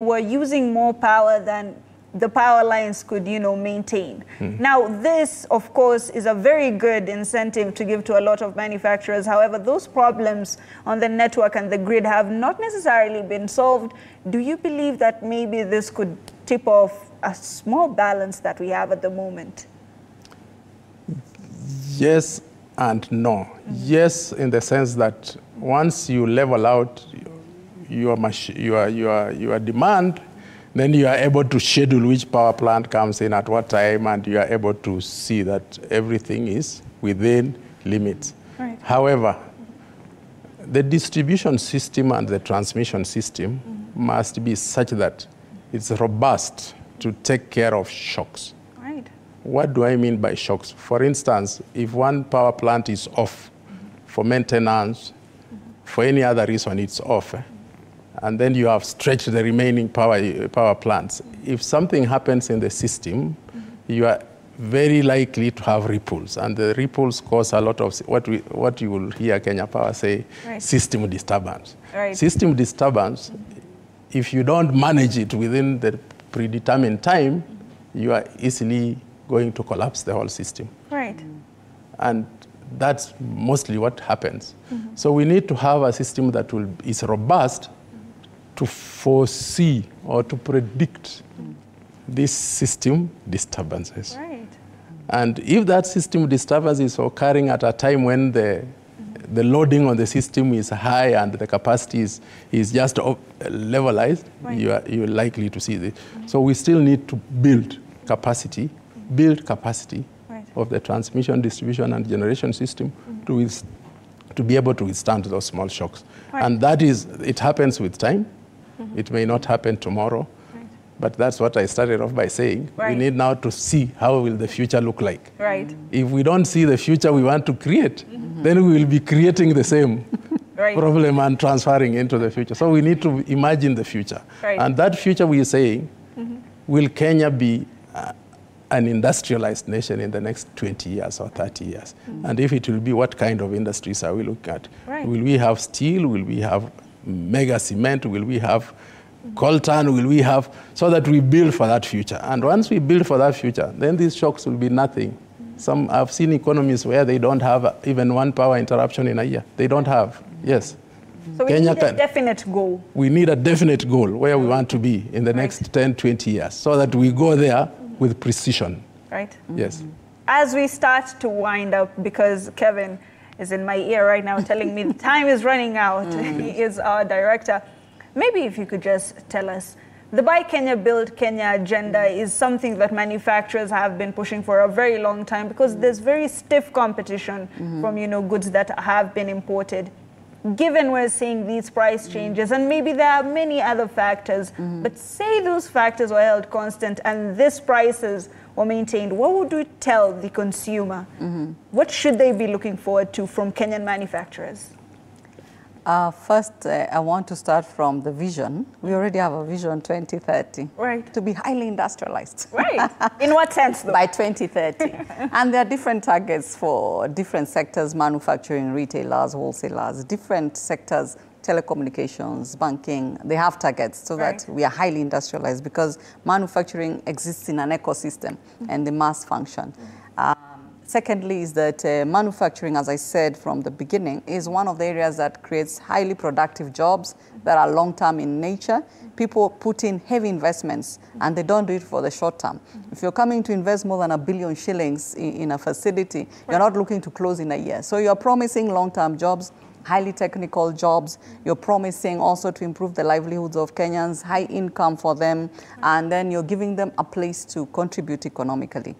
were using more power than the power lines could, maintain. Now, this, of course, is a very good incentive to give to a lot of manufacturers. However, those problems on the network and the grid have not necessarily been solved. Do you believe that maybe this could tip off a small balance that we have at the moment? Yes and no. Yes, in the sense that once you level out your demand, then you are able to schedule which power plant comes in at what time, and you are able to see that everything is within limits. Right. However, the distribution system and the transmission system must be such that it's robust to take care of shocks. Right. What do I mean by shocks? For instance, if one power plant is off for maintenance, for any other reason it's off, and then you have stretched the remaining power plants. If something happens in the system, you are very likely to have ripples, and the ripples cause a lot of what you will hear Kenya Power say, right, system disturbance. Right. System disturbance, if you don't manage it within the predetermined time, you are easily going to collapse the whole system. Right. And that's mostly what happens. So we need to have a system that is robust to foresee or to predict these system disturbances. Right. And if that system disturbance is occurring at a time when the loading on the system is high and the capacity is just levelized, right, you're likely to see this. So we still need to build capacity right, of the transmission, distribution, and generation system to be able to withstand those small shocks. Right. And that is, it happens with time. It may not happen tomorrow, right, but that's what I started off by saying. Right. We need now to see how will the future look like. Right. If we don't see the future we want to create, then we will be creating the same right, problem and transferring into the future. So we need to imagine the future. Right. And that future we are saying, will Kenya be an industrialized nation in the next 20 years or 30 years? And if it will be, what kind of industries are we looking at? Right. Will we have steel? Will we have mega cement? Will we have coltan? Will we have, so that we build for that future. And once we build for that future, then these shocks will be nothing. I've seen economies where they don't have even one power interruption in a year. They don't have, yes. So we need a definite goal. We need a definite goal where we want to be in the next 10, 20 years, so that we go there with precision. Right. Yes. As we start to wind up, because Kevin is in my ear right now telling me the time is running out. He is our director. Maybe if you could just tell us, the Buy Kenya, Build Kenya agenda is something that manufacturers have been pushing for a very long time, because there's very stiff competition from, goods that have been imported. Given we're seeing these price changes, and maybe there are many other factors, but say those factors were held constant and these prices were maintained, what would you tell the consumer? What should they be looking forward to from Kenyan manufacturers? First, I want to start from the vision. We already have a vision 2030. Right. To be highly industrialized. Right. In what sense, though? By 2030. And there are different targets for different sectors: manufacturing, retailers, wholesalers, different sectors, telecommunications, banking. They have targets so that we are highly industrialized, because manufacturing exists in an ecosystem and they must function. Secondly is that manufacturing, as I said from the beginning, is one of the areas that creates highly productive jobs that are long-term in nature. People put in heavy investments and they don't do it for the short term. If you're coming to invest more than 1 billion shillings in a facility, you're not looking to close in a year. So you're promising long-term jobs, highly technical jobs. You're promising also to improve the livelihoods of Kenyans, high income for them, and then you're giving them a place to contribute economically.